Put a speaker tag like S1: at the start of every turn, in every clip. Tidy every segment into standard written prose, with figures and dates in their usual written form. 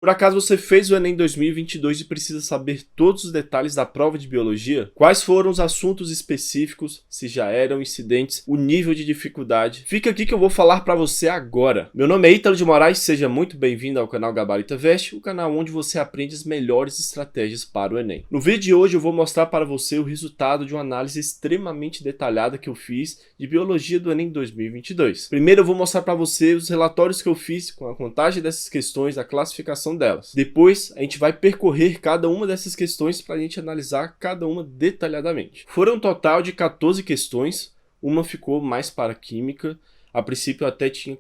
S1: Por acaso você fez o Enem 2022 e precisa saber todos os detalhes da prova de biologia? Quais foram os assuntos específicos, se já eram incidentes, o nível de dificuldade? Fica aqui que eu vou falar para você agora. Meu nome é Ítalo de Moraes, seja muito bem-vindo ao canal Gabarita Veste, o canal onde você aprende as melhores estratégias para o Enem. No vídeo de hoje eu vou mostrar para você o resultado de uma análise extremamente detalhada que eu fiz de biologia do Enem 2022. Primeiro eu vou mostrar para você os relatórios que eu fiz com a contagem dessas questões, a classificação delas. Depois, a gente vai percorrer cada uma dessas questões para a gente analisar cada uma detalhadamente. Foram um total de 14 questões, uma ficou mais para química. A princípio eu até tinha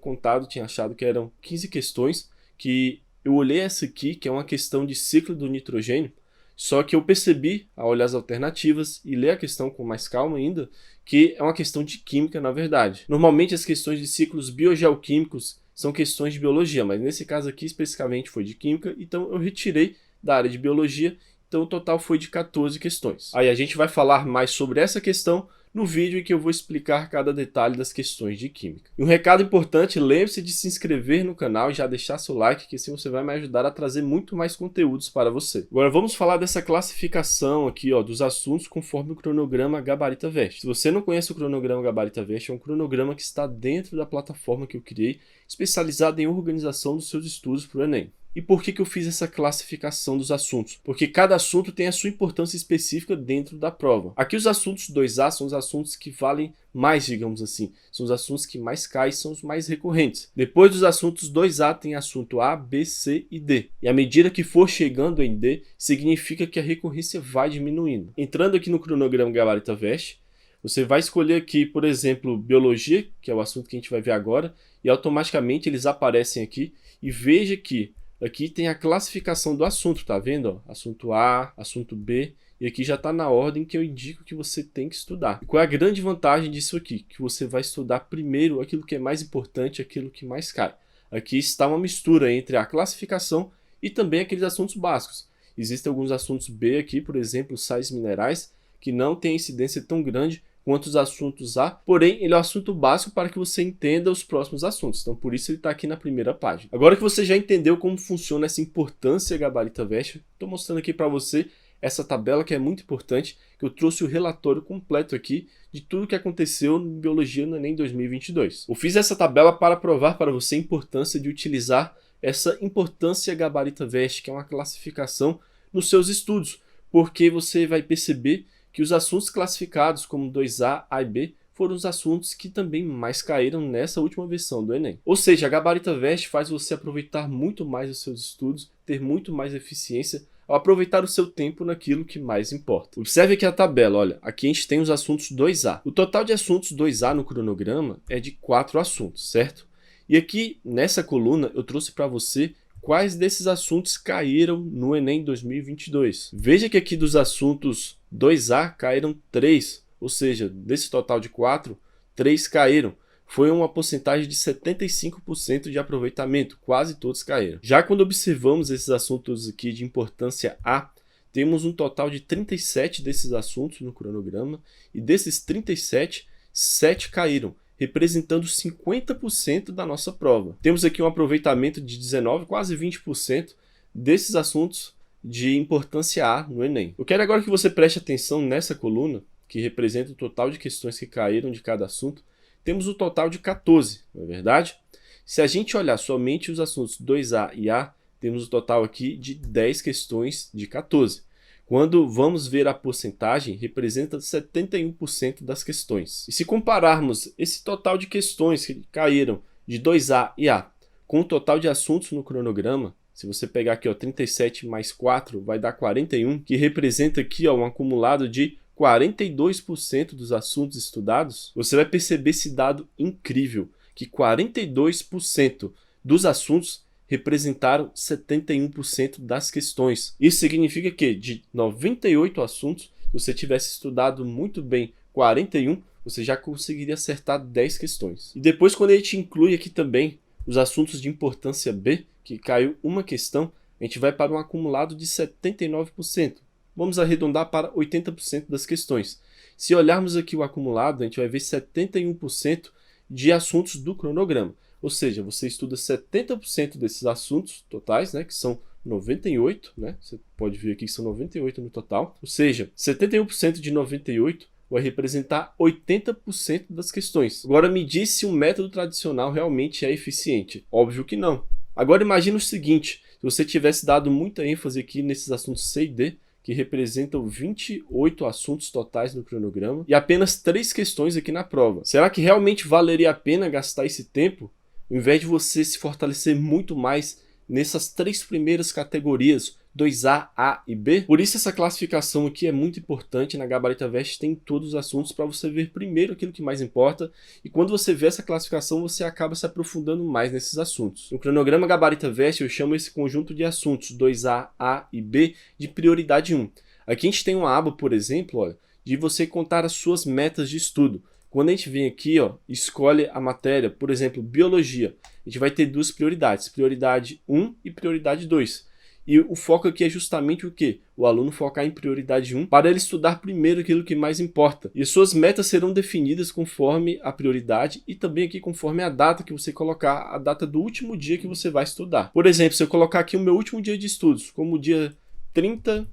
S1: achado que eram 15 questões, que eu olhei essa aqui, que é uma questão de ciclo do nitrogênio, só que eu percebi, ao olhar as alternativas e ler a questão com mais calma ainda, que é uma questão de química na verdade. Normalmente as questões de ciclos biogeoquímicos são questões de biologia, mas nesse caso aqui especificamente foi de química, então eu retirei da área de biologia, então o total foi de 14 questões. Aí a gente vai falar mais sobre essa questão no vídeo em que eu vou explicar cada detalhe das questões de química. E um recado importante, lembre-se de se inscrever no canal e já deixar seu like, que assim você vai me ajudar a trazer muito mais conteúdos para você. Agora vamos falar dessa classificação aqui, ó, dos assuntos conforme o cronograma Gabarita Veste. Se você não conhece o cronograma Gabarita Veste, é um cronograma que está dentro da plataforma que eu criei, especializada em organização dos seus estudos para o Enem. E por que eu fiz essa classificação dos assuntos? Porque cada assunto tem a sua importância específica dentro da prova. Aqui os assuntos 2A são os assuntos que valem mais, digamos assim. São os assuntos que mais caem, são os mais recorrentes. Depois dos assuntos 2A tem assunto A, B, C e D. E à medida que for chegando em D, significa que a recorrência vai diminuindo. Entrando aqui no cronograma Gabarita Veste, você vai escolher aqui, por exemplo, biologia, que é o assunto que a gente vai ver agora, e automaticamente eles aparecem aqui. E veja que aqui tem a classificação do assunto, tá vendo? Ó? Assunto A, assunto B, e aqui já está na ordem que eu indico que você tem que estudar. E qual é a grande vantagem disso aqui? Que você vai estudar primeiro aquilo que é mais importante, aquilo que mais cai. Aqui está uma mistura entre a classificação e também aqueles assuntos básicos. Existem alguns assuntos B aqui, por exemplo, sais minerais, que não tem incidência tão grande quanto os assuntos A, porém ele é um assunto básico para que você entenda os próximos assuntos, então por isso ele está aqui na primeira página. Agora que você já entendeu como funciona essa importância Gabarita Veste, estou mostrando aqui para você essa tabela que é muito importante, que eu trouxe o relatório completo aqui de tudo que aconteceu em Biologia no Enem 2022. Eu fiz essa tabela para provar para você a importância de utilizar essa importância Gabarita Veste, que é uma classificação nos seus estudos, porque você vai perceber que os assuntos classificados como 2A, A e B foram os assuntos que também mais caíram nessa última versão do Enem. Ou seja, a Gabarita Veste faz você aproveitar muito mais os seus estudos, ter muito mais eficiência ao aproveitar o seu tempo naquilo que mais importa. Observe aqui a tabela, olha, aqui a gente tem os assuntos 2A. O total de assuntos 2A no cronograma é de 4 assuntos, certo? E aqui, nessa coluna, eu trouxe para você quais desses assuntos caíram no Enem 2022. Veja que aqui dos assuntos 2A caíram 3, ou seja, desse total de 4, 3 caíram. Foi uma porcentagem de 75% de aproveitamento, quase todos caíram. Já quando observamos esses assuntos aqui de importância A, temos um total de 37 desses assuntos no cronograma, e desses 37, 7 caíram, representando 50% da nossa prova. Temos aqui um aproveitamento de 19, quase 20% desses assuntos de importância A no Enem. Eu quero agora que você preste atenção nessa coluna, que representa o total de questões que caíram de cada assunto. Temos um total de 14, não é verdade? Se a gente olhar somente os assuntos 2A e A, temos um total aqui de 10 questões de 14. Quando vamos ver a porcentagem, representa 71% das questões. E se compararmos esse total de questões que caíram de 2A e A com o total de assuntos no cronograma, se você pegar aqui ó, 37 mais 4 vai dar 41, que representa aqui ó, um acumulado de 42% dos assuntos estudados, você vai perceber esse dado incrível, que 42% dos assuntos representaram 71% das questões. Isso significa que de 98 assuntos, se você tivesse estudado muito bem 41, você já conseguiria acertar 10 questões. E depois quando a gente inclui aqui também os assuntos de importância B, que caiu uma questão, a gente vai para um acumulado de 79%. Vamos arredondar para 80% das questões. Se olharmos aqui o acumulado, a gente vai ver 71% de assuntos do cronograma. Ou seja, você estuda 70% desses assuntos totais, né, que são 98, né? Você pode ver aqui que são 98 no total. Ou seja, 71% de 98 vai representar 80% das questões. Agora me diz se um método tradicional realmente é eficiente. Óbvio que não. Agora imagina o seguinte, se você tivesse dado muita ênfase aqui nesses assuntos C e D, que representam 28 assuntos totais no cronograma, e apenas 3 questões aqui na prova. Será que realmente valeria a pena gastar esse tempo, ao invés de você se fortalecer muito mais nessas 3 primeiras categorias, 2A, A e B? Por isso essa classificação aqui é muito importante. Na Gabarita Veste tem todos os assuntos para você ver primeiro aquilo que mais importa, e quando você vê essa classificação você acaba se aprofundando mais nesses assuntos. No cronograma Gabarita Veste eu chamo esse conjunto de assuntos 2A, A e B de prioridade 1. Aqui a gente tem uma aba, por exemplo, olha, de você contar as suas metas de estudo. Quando a gente vem aqui, ó, escolhe a matéria, por exemplo, biologia, a gente vai ter 2 prioridades, prioridade 1 e prioridade 2. E o foco aqui é justamente o quê? O aluno focar em prioridade 1 para ele estudar primeiro aquilo que mais importa. E as suas metas serão definidas conforme a prioridade e também aqui conforme a data que você colocar, a data do último dia que você vai estudar. Por exemplo, se eu colocar aqui o meu último dia de estudos, como o dia 30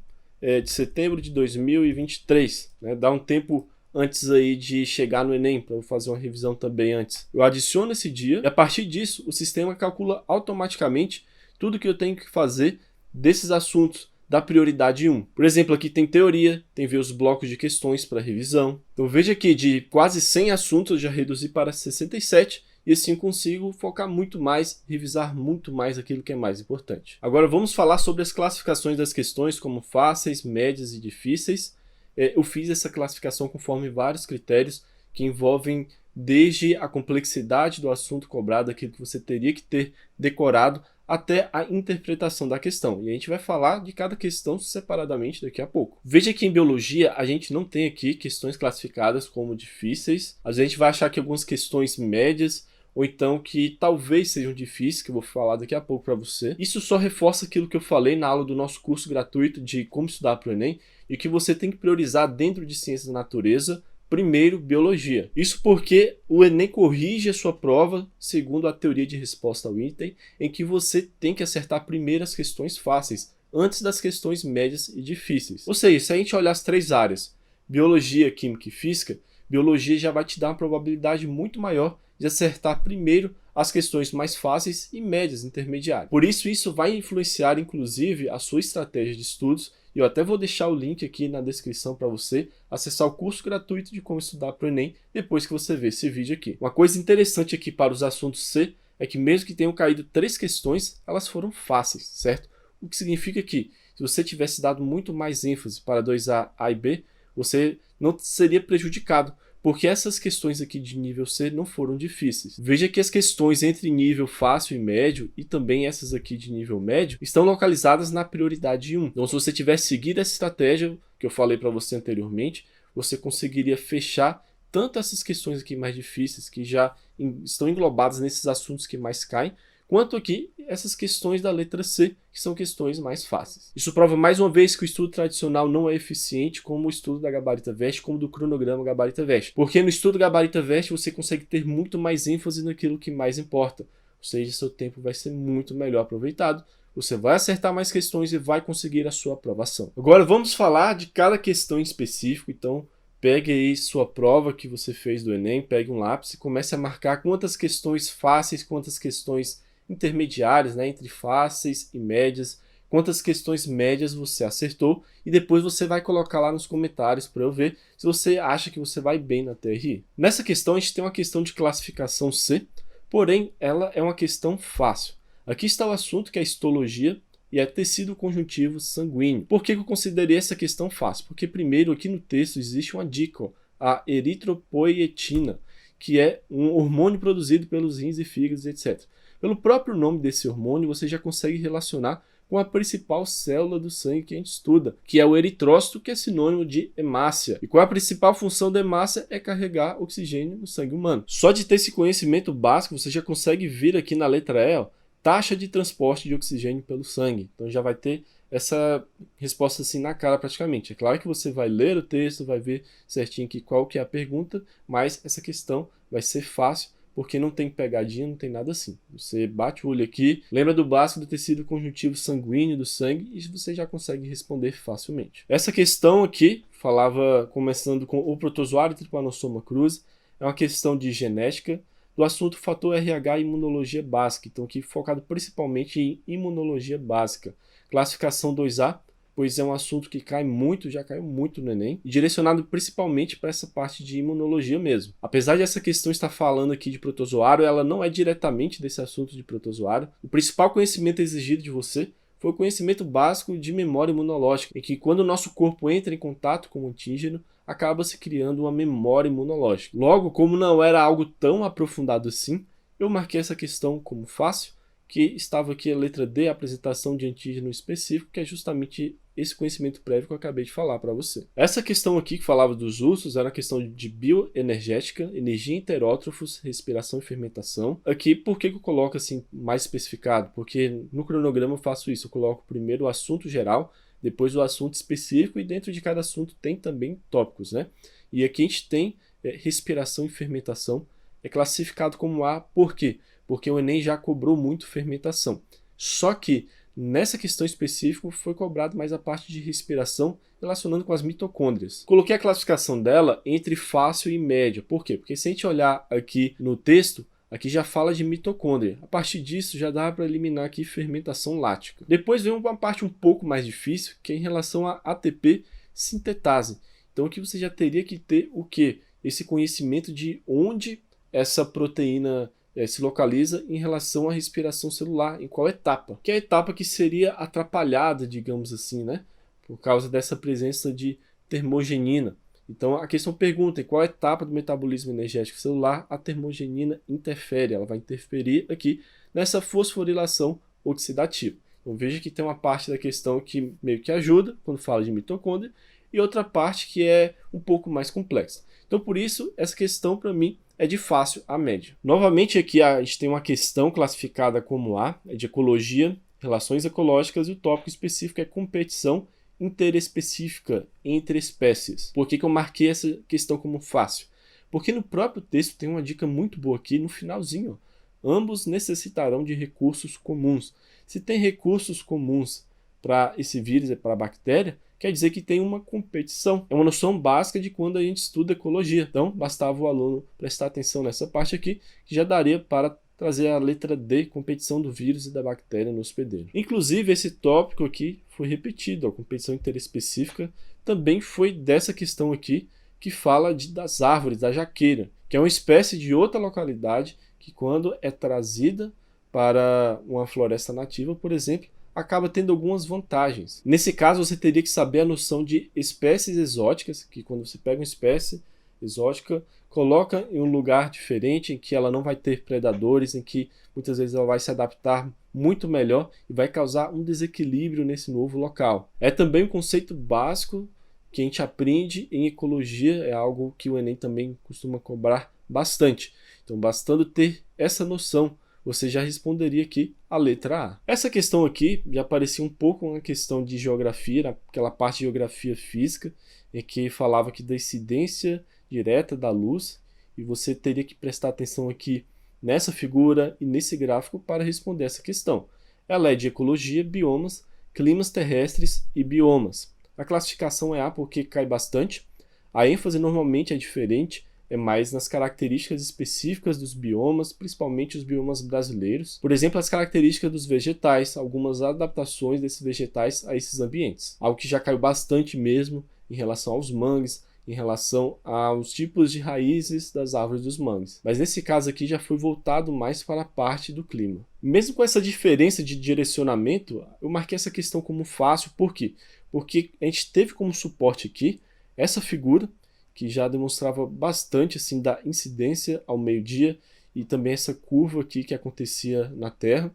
S1: de setembro de 2023, né? Dá um tempo antes aí de chegar no Enem, para eu fazer uma revisão também antes. Eu adiciono esse dia e a partir disso o sistema calcula automaticamente tudo que eu tenho que fazer desses assuntos da prioridade 1. Por exemplo, aqui tem teoria, tem ver os blocos de questões para revisão. Então veja que de quase 100 assuntos eu já reduzi para 67 e assim consigo focar muito mais, revisar muito mais aquilo que é mais importante. Agora vamos falar sobre as classificações das questões como fáceis, médias e difíceis. Eu fiz essa classificação conforme vários critérios que envolvem desde a complexidade do assunto cobrado, aquilo que você teria que ter decorado, até a interpretação da questão. E a gente vai falar de cada questão separadamente daqui a pouco. Veja que em biologia a gente não tem aqui questões classificadas como difíceis. A gente vai achar que algumas questões médias ou então que talvez sejam difíceis, que eu vou falar daqui a pouco para você. Isso só reforça aquilo que eu falei na aula do nosso curso gratuito de como estudar para o Enem, e que você tem que priorizar dentro de ciências da natureza, primeiro biologia. Isso porque o Enem corrige a sua prova segundo a teoria de resposta ao item, em que você tem que acertar primeiro as questões fáceis, antes das questões médias e difíceis. Ou seja, se a gente olhar as 3 áreas, biologia, química e física, biologia já vai te dar uma probabilidade muito maior de acertar primeiro as questões mais fáceis e médias intermediárias. Por isso vai influenciar inclusive a sua estratégia de estudos, e eu até vou deixar o link aqui na descrição para você acessar o curso gratuito de como estudar para o Enem depois que você ver esse vídeo aqui. Uma coisa interessante aqui para os assuntos C é que mesmo que tenham caído 3 questões, elas foram fáceis, certo? O que significa que se você tivesse dado muito mais ênfase para 2A, A e B, você não seria prejudicado, porque essas questões aqui de nível C não foram difíceis. Veja que as questões entre nível fácil e médio, e também essas aqui de nível médio, estão localizadas na prioridade 1. Então se você tivesse seguido essa estratégia que eu falei para você anteriormente, você conseguiria fechar tanto essas questões aqui mais difíceis, que já estão englobadas nesses assuntos que mais caem, quanto aqui essas questões da letra C, que são questões mais fáceis. Isso prova mais uma vez que o estudo tradicional não é eficiente como o estudo da Gabarita Veste, como do cronograma Gabarita Veste. Porque no estudo Gabarita Veste você consegue ter muito mais ênfase naquilo que mais importa. Ou seja, seu tempo vai ser muito melhor aproveitado, você vai acertar mais questões e vai conseguir a sua aprovação. Agora vamos falar de cada questão em específico, então pegue aí sua prova que você fez do Enem, pegue um lápis e comece a marcar quantas questões fáceis, quantas questões intermediárias, né, entre fáceis e médias, quantas questões médias você acertou, e depois você vai colocar lá nos comentários para eu ver se você acha que você vai bem na TRI. Nessa questão a gente tem uma questão de classificação C, porém ela é uma questão fácil. Aqui está o assunto, que é histologia, e é tecido conjuntivo sanguíneo. Por que eu considerei essa questão fácil? Porque primeiro aqui no texto existe uma dica, ó, a eritropoietina, que é um hormônio produzido pelos rins e fígados, etc. Pelo próprio nome desse hormônio, você já consegue relacionar com a principal célula do sangue que a gente estuda, que é o eritrócito, que é sinônimo de hemácia. E qual é a principal função da hemácia? É carregar oxigênio no sangue humano. Só de ter esse conhecimento básico, você já consegue vir aqui na letra E, ó, taxa de transporte de oxigênio pelo sangue. Então já vai ter essa resposta assim na cara praticamente. É claro que você vai ler o texto, vai ver certinho aqui qual que é a pergunta, mas essa questão vai ser fácil, porque não tem pegadinha, não tem nada assim. Você bate o olho aqui, lembra do básico do tecido conjuntivo sanguíneo, do sangue, e você já consegue responder facilmente. Essa questão aqui, falava começando com o protozoário Trypanosoma cruzi, é uma questão de genética, do assunto fator RH e imunologia básica, então aqui focado principalmente em imunologia básica. Classificação 2A, pois é um assunto que cai muito, já caiu muito no Enem, e direcionado principalmente para essa parte de imunologia mesmo. Apesar de essa questão estar falando aqui de protozoário, ela não é diretamente desse assunto de protozoário. O principal conhecimento exigido de você foi o conhecimento básico de memória imunológica, em que quando o nosso corpo entra em contato com o antígeno, acaba se criando uma memória imunológica. Logo, como não era algo tão aprofundado assim, eu marquei essa questão como fácil, que estava aqui a letra D, a apresentação de antígeno específico, que é justamente esse conhecimento prévio que eu acabei de falar para você. Essa questão aqui que falava dos ursos era a questão de bioenergética, energia em heterótrofos, respiração e fermentação. Aqui, por que eu coloco assim mais especificado? Porque no cronograma eu faço isso, eu coloco primeiro o assunto geral, depois o assunto específico, e dentro de cada assunto tem também tópicos, né? E aqui a gente tem respiração e fermentação, é classificado como A, por quê? Porque o Enem já cobrou muito fermentação. Só que nessa questão específica foi cobrado mais a parte de respiração relacionando com as mitocôndrias. Coloquei a classificação dela entre fácil e média. Por quê? Porque se a gente olhar aqui no texto, aqui já fala de mitocôndria. A partir disso já dá para eliminar aqui fermentação lática. Depois vem uma parte um pouco mais difícil, que é em relação a ATP sintetase. Então aqui você já teria que ter o quê? Esse conhecimento de onde essa proteína se localiza em relação à respiração celular, em qual etapa. Que é a etapa que seria atrapalhada, digamos assim, né? Por causa dessa presença de termogenina. Então a questão pergunta em qual etapa do metabolismo energético celular a termogenina interfere. Ela vai interferir aqui nessa fosforilação oxidativa. Então veja que tem uma parte da questão que meio que ajuda quando fala de mitocôndria e outra parte que é um pouco mais complexa. Então por isso essa questão para mim é de fácil a média. Novamente aqui a gente tem uma questão classificada como A, é de ecologia, relações ecológicas, e o tópico específico é competição interespecífica entre espécies. Por que eu marquei essa questão como fácil? Porque no próprio texto tem uma dica muito boa aqui no finalzinho. Ó. Ambos necessitarão de recursos comuns. Se tem recursos comuns para esse vírus e para a bactéria, quer dizer que tem uma competição. É uma noção básica de quando a gente estuda ecologia. Então, bastava o aluno prestar atenção nessa parte aqui, que já daria para trazer a letra D, competição do vírus e da bactéria no hospedeiro. Inclusive, esse tópico aqui foi repetido, a competição interespecífica também foi dessa questão aqui, que fala das árvores, da jaqueira, que é uma espécie de outra localidade que, quando é trazida para uma floresta nativa, por exemplo, acaba tendo algumas vantagens. Nesse caso, você teria que saber a noção de espécies exóticas, que quando você pega uma espécie exótica, coloca em um lugar diferente, em que ela não vai ter predadores, em que muitas vezes ela vai se adaptar muito melhor e vai causar um desequilíbrio nesse novo local. É também um conceito básico que a gente aprende em ecologia, é algo que o Enem também costuma cobrar bastante. Então, bastando ter essa noção, você já responderia aqui a letra A. Essa questão aqui já parecia um pouco uma questão de geografia, aquela parte de geografia física, em que falava aqui da incidência direta da luz, e você teria que prestar atenção aqui nessa figura e nesse gráfico para responder essa questão. Ela é de ecologia, biomas, climas terrestres e biomas. A classificação é A porque cai bastante. A ênfase normalmente é diferente, é mais nas características específicas dos biomas, principalmente os biomas brasileiros. Por exemplo, as características dos vegetais, algumas adaptações desses vegetais a esses ambientes. Algo que já caiu bastante mesmo em relação aos mangues, em relação aos tipos de raízes das árvores dos mangues. Mas nesse caso aqui já foi voltado mais para a parte do clima. Mesmo com essa diferença de direcionamento, eu marquei essa questão como fácil. Por quê? Porque a gente teve como suporte aqui essa figura, que já demonstrava bastante assim, da incidência ao meio-dia, e também essa curva aqui que acontecia na Terra.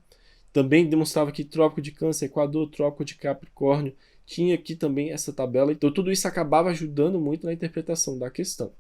S1: Também demonstrava que Trópico de Câncer, Equador, Trópico de Capricórnio, tinha aqui também essa tabela. Então tudo isso acabava ajudando muito na interpretação da questão.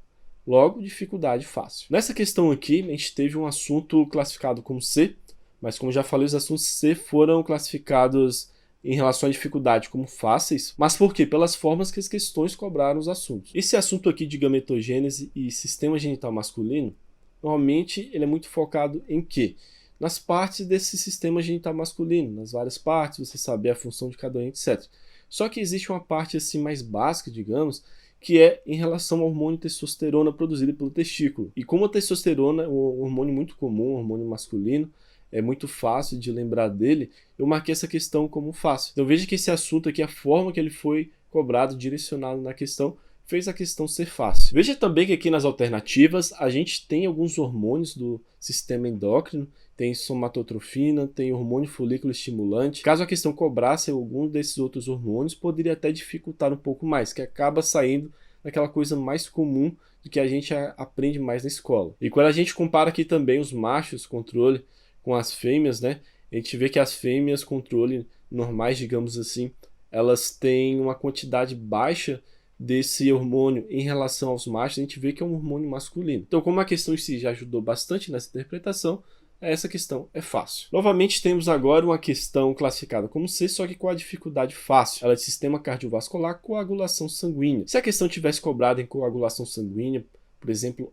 S1: Logo, dificuldade fácil. Nessa questão aqui, a gente teve um assunto classificado como C, mas como já falei, os assuntos C foram classificados em relação à dificuldade como fáceis, mas por quê? Pelas formas que as questões cobraram os assuntos. Esse assunto aqui de gametogênese e sistema genital masculino, normalmente ele é muito focado em quê? Nas partes desse sistema genital masculino, nas várias partes, você saber a função de cada um, etc. Só que existe uma parte assim mais básica, digamos, que é em relação ao hormônio testosterona produzido pelo testículo. E como a testosterona é um hormônio muito comum, um hormônio masculino, é muito fácil de lembrar dele, eu marquei essa questão como fácil. Então veja que esse assunto aqui, a forma que ele foi cobrado, direcionado na questão, fez a questão ser fácil. Veja também que aqui nas alternativas a gente tem alguns hormônios do sistema endócrino, tem somatotrofina, tem hormônio folículo estimulante. Caso a questão cobrasse algum desses outros hormônios, poderia até dificultar um pouco mais, que acaba saindo daquela coisa mais comum do que a gente aprende mais na escola. E quando a gente compara aqui também os machos controle com as fêmeas, né, a gente vê que as fêmeas controle normais, digamos assim, elas têm uma quantidade baixa desse hormônio em relação aos machos, a gente vê que é um hormônio masculino. Então, como a questão em si já ajudou bastante nessa interpretação, essa questão é fácil. Novamente, temos agora uma questão classificada como C, só que com a dificuldade fácil. Ela é de sistema cardiovascular, coagulação sanguínea. Se a questão tivesse cobrado em coagulação sanguínea, por exemplo,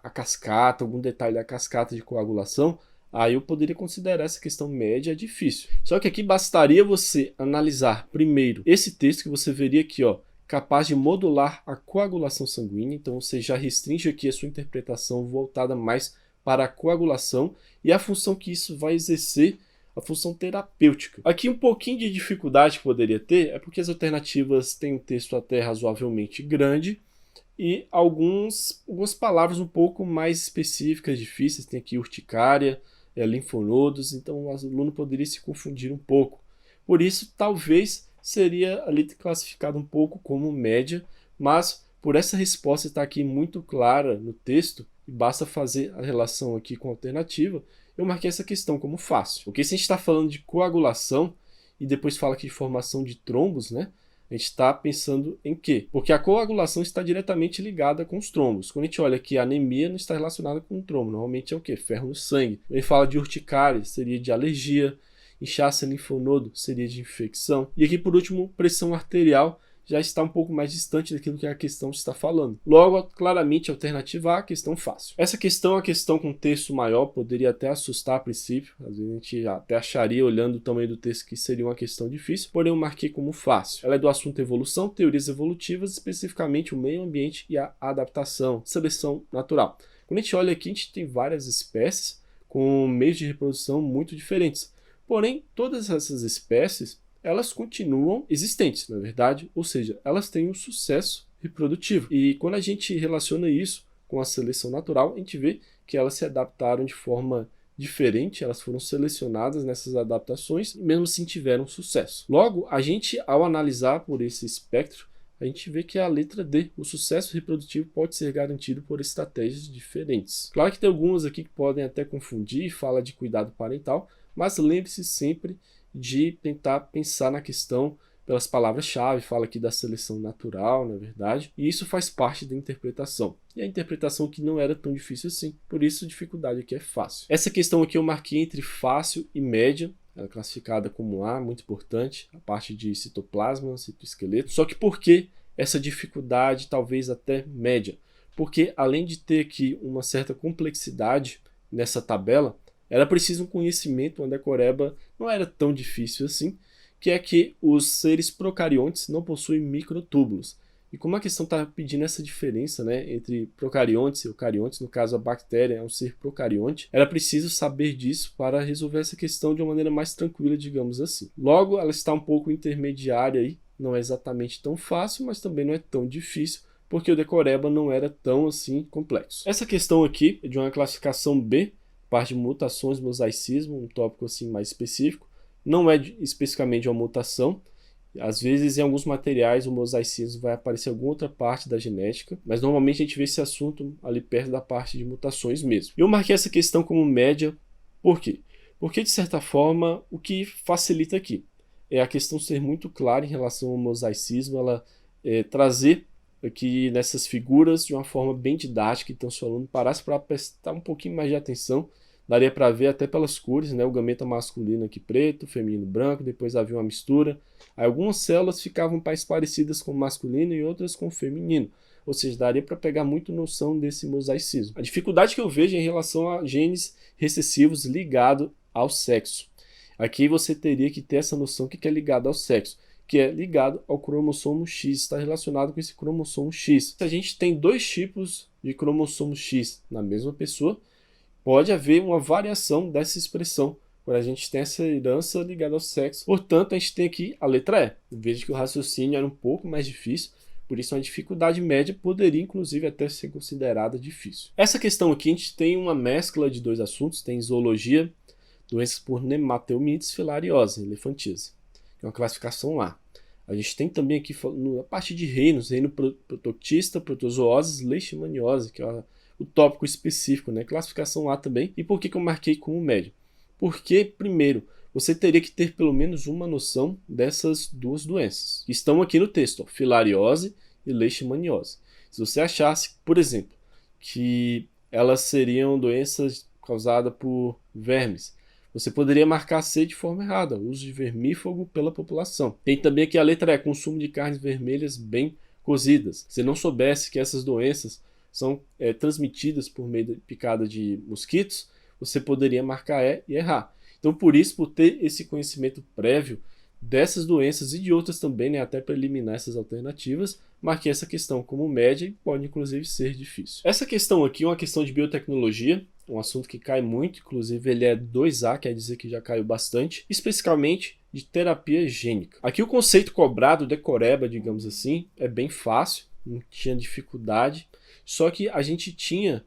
S1: a cascata, algum detalhe da cascata de coagulação, aí eu poderia considerar essa questão média difícil. Só que aqui bastaria você analisar primeiro esse texto que você veria aqui, ó, capaz de modular a coagulação sanguínea. Então você já restringe aqui a sua interpretação voltada mais para a coagulação e a função que isso vai exercer, a função terapêutica. Aqui um pouquinho de dificuldade que poderia ter é porque as alternativas têm um texto até razoavelmente grande e algumas palavras um pouco mais específicas, difíceis. Tem aqui urticária, linfonodos, então o aluno poderia se confundir um pouco. Por isso, talvez seria ali classificado um pouco como média, mas por essa resposta estar aqui muito clara no texto, e basta fazer a relação aqui com a alternativa, eu marquei essa questão como fácil. Porque se a gente está falando de coagulação e depois fala aqui de formação de trombos, né? A gente está pensando em quê? Porque a coagulação está diretamente ligada com os trombos. Quando a gente olha aqui, a anemia não está relacionada com o trombo. Normalmente é o quê? Ferro no sangue. Ele fala de urticária, seria de alergia. Inchaço linfonodo seria de infecção. E aqui, por último, pressão arterial já está um pouco mais distante daquilo que a questão está falando. Logo, claramente, alternativa A, questão fácil. Essa questão é uma questão com texto maior, poderia até assustar a princípio. Às vezes a gente até acharia, olhando o tamanho do texto, que seria uma questão difícil, porém eu marquei como fácil. Ela é do assunto evolução, teorias evolutivas, especificamente o meio ambiente e a adaptação, seleção natural. Quando a gente olha aqui, a gente tem várias espécies com meios de reprodução muito diferentes. Porém, todas essas espécies elas continuam existentes, na verdade, ou seja, elas têm um sucesso reprodutivo. E quando a gente relaciona isso com a seleção natural, a gente vê que elas se adaptaram de forma diferente, elas foram selecionadas nessas adaptações e mesmo assim tiveram sucesso. Logo, a gente, ao analisar por esse espectro, a gente vê que a letra D, o sucesso reprodutivo pode ser garantido por estratégias diferentes. Claro que tem algumas aqui que podem até confundir, fala de cuidado parental, mas lembre-se sempre de tentar pensar na questão pelas palavras-chave, fala aqui da seleção natural, na verdade, e isso faz parte da interpretação. E a interpretação que não era tão difícil assim, por isso a dificuldade aqui é fácil. Essa questão aqui eu marquei entre fácil e média, ela é classificada como A, muito importante, a parte de citoplasma, citoesqueleto. Só que por que essa dificuldade talvez até média? Porque além de ter aqui uma certa complexidade nessa tabela, era preciso um conhecimento, uma decoreba não era tão difícil assim, que é que os seres procariontes não possuem microtúbulos. E como a questão está pedindo essa diferença, né, entre procariontes e eucariontes, no caso a bactéria é um ser procarionte, era preciso saber disso para resolver essa questão de uma maneira mais tranquila, digamos assim. Logo, ela está um pouco intermediária aí, não é exatamente tão fácil, mas também não é tão difícil, porque o decoreba não era tão assim complexo. Essa questão aqui é de uma classificação B, parte de mutações, mosaicismo, um tópico assim mais específico. Não é especificamente uma mutação. Às vezes, em alguns materiais, o mosaicismo vai aparecer em alguma outra parte da genética, mas normalmente a gente vê esse assunto ali perto da parte de mutações mesmo. Eu marquei essa questão como média, por quê? Porque, de certa forma, o que facilita aqui é a questão ser muito clara em relação ao mosaicismo, ela trazer aqui nessas figuras de uma forma bem didática, então se o aluno parasse para prestar um pouquinho mais de atenção, daria para ver até pelas cores, né? O gameta masculino aqui preto, feminino branco, depois havia uma mistura. Aí algumas células ficavam mais parecidas com o masculino e outras com o feminino. ou seja, daria para pegar muito noção desse mosaicismo. A dificuldade que eu vejo é em relação a genes recessivos ligados ao sexo. Aqui você teria que ter essa noção que é ligado ao sexo, que é ligado ao cromossomo X, está relacionado com esse cromossomo X. Se a gente tem dois tipos de cromossomo X na mesma pessoa, pode haver uma variação dessa expressão, quando a gente tem essa herança ligada ao sexo. Portanto, a gente tem aqui a letra E. Veja que o raciocínio era um pouco mais difícil, por isso uma dificuldade média poderia, inclusive, até ser considerada difícil. Essa questão aqui, a gente tem uma mescla de dois assuntos, tem zoologia, doenças por nematelmites, filariose, elefantise, que é uma classificação A. A gente tem também aqui, a parte de reinos, reino protoctista, protozooses, leishmaniose, que é o tópico específico, né? Classificação A também. E por que eu marquei como médio? Porque, primeiro, você teria que ter pelo menos uma noção dessas duas doenças, que estão aqui no texto, ó, filariose e leishmaniose. Se você achasse, por exemplo, que elas seriam doenças causadas por vermes, você poderia marcar C de forma errada, uso de vermífugo pela população. Tem também aqui a letra E, consumo de carnes vermelhas bem cozidas. Se não soubesse que essas doenças são transmitidas por meio de picada de mosquitos, você poderia marcar E e errar. Então, por isso, por ter esse conhecimento prévio dessas doenças e de outras também, né, até para eliminar essas alternativas, marquei essa questão como média e pode, inclusive, ser difícil. Essa questão aqui é uma questão de biotecnologia, um assunto que cai muito, inclusive ele é 2A, quer dizer que já caiu bastante, especificamente de terapia gênica. Aqui o conceito cobrado, decoreba, digamos assim, é bem fácil, não tinha dificuldade, só que a gente tinha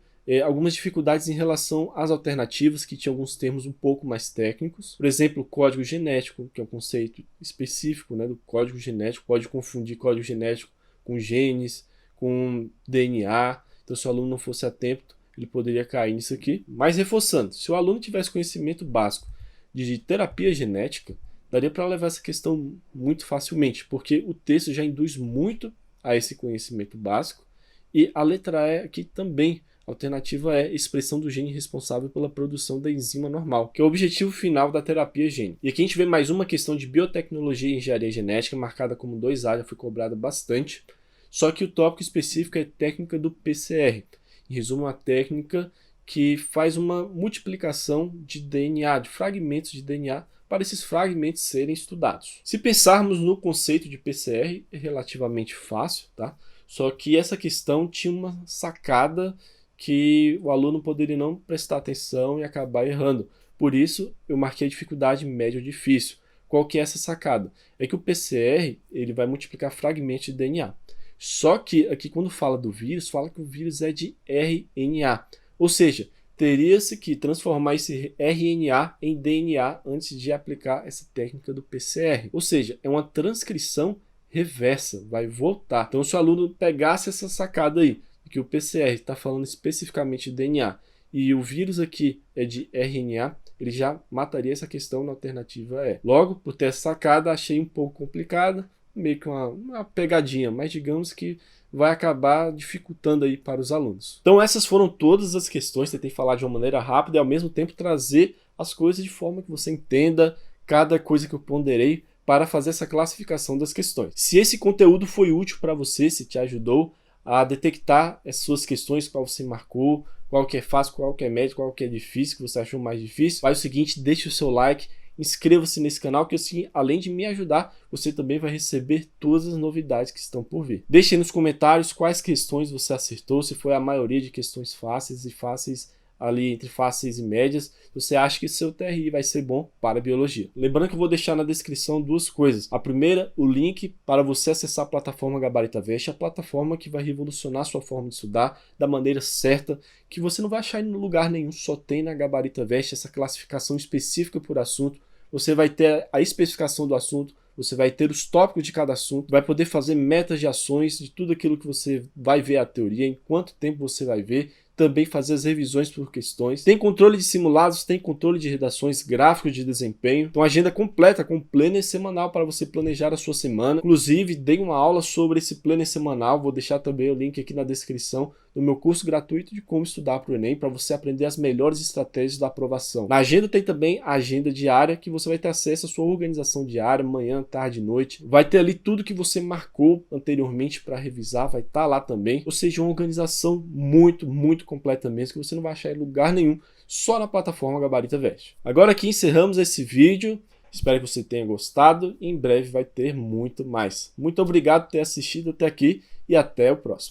S1: algumas dificuldades em relação às alternativas, que tinham alguns termos um pouco mais técnicos. Por exemplo, código genético, que é um conceito específico, né, do código genético, pode confundir código genético com genes, com DNA, então se o aluno não fosse atento, ele poderia cair nisso aqui. Mas reforçando, se o aluno tivesse conhecimento básico de terapia genética, daria para levar essa questão muito facilmente, porque o texto já induz muito a esse conhecimento básico, e a letra E aqui também. A alternativa é expressão do gene responsável pela produção da enzima normal, que é o objetivo final da terapia gênica. E aqui a gente vê mais uma questão de biotecnologia e engenharia genética, marcada como 2A, já foi cobrada bastante, só que o tópico específico é técnica do PCR. Em resumo, uma técnica que faz uma multiplicação de DNA, de fragmentos de DNA, para esses fragmentos serem estudados. Se pensarmos no conceito de PCR, é relativamente fácil, tá? Só que essa questão tinha uma sacada que o aluno poderia não prestar atenção e acabar errando. Por isso, eu marquei a dificuldade média ou difícil. Qual que é essa sacada? É que o PCR ele vai multiplicar fragmentos de DNA. Só que aqui quando fala do vírus, fala que o vírus é de RNA. Ou seja, teria-se que transformar esse RNA em DNA antes de aplicar essa técnica do PCR. Ou seja, é uma transcrição reversa, vai voltar. Então, se o aluno pegasse essa sacada aí, que o PCR está falando especificamente de DNA e o vírus aqui é de RNA, ele já mataria essa questão na alternativa E. Logo, por ter essa sacada, achei um pouco complicada, meio que uma pegadinha, mas digamos que vai acabar dificultando aí para os alunos. Então essas foram todas as questões, tentei falar de uma maneira rápida e ao mesmo tempo trazer as coisas de forma que você entenda cada coisa que eu ponderei para fazer essa classificação das questões. Se esse conteúdo foi útil para você, se te ajudou a detectar as suas questões, qual você marcou, qual que é fácil, qual que é médio, qual que é difícil, que você achou mais difícil, faz o seguinte, deixe o seu like, inscreva-se nesse canal, que assim, além de me ajudar, você também vai receber todas as novidades que estão por vir. Deixe aí nos comentários quais questões você acertou, se foi a maioria de questões fáceis e fáceis ali entre fáceis e médias, você acha que seu TRI vai ser bom para a biologia. Lembrando que eu vou deixar na descrição duas coisas. A primeira, o link para você acessar a plataforma GabaritaVest, a plataforma que vai revolucionar a sua forma de estudar da maneira certa, que você não vai achar em lugar nenhum, só tem na GabaritaVest essa classificação específica por assunto. Você vai ter a especificação do assunto, você vai ter os tópicos de cada assunto, vai poder fazer metas de ações de tudo aquilo que você vai ver a teoria, em quanto tempo você vai ver, também fazer as revisões por questões. Tem controle de simulados, tem controle de redações, gráficos de desempenho. Então, agenda completa com planner semanal para você planejar a sua semana. Inclusive, dei uma aula sobre esse planner semanal, vou deixar também o link aqui na descrição no meu curso gratuito de como estudar para o Enem, para você aprender as melhores estratégias da aprovação. Na agenda tem também a agenda diária, que você vai ter acesso à sua organização diária, manhã, tarde, noite. Vai ter ali tudo que você marcou anteriormente para revisar, vai estar lá também. Ou seja, uma organização muito completa mesmo, que você não vai achar em lugar nenhum, só na plataforma Gabarita Veste. Agora aqui encerramos esse vídeo. Espero que você tenha gostado e em breve vai ter muito mais. Muito obrigado por ter assistido até aqui e até o próximo.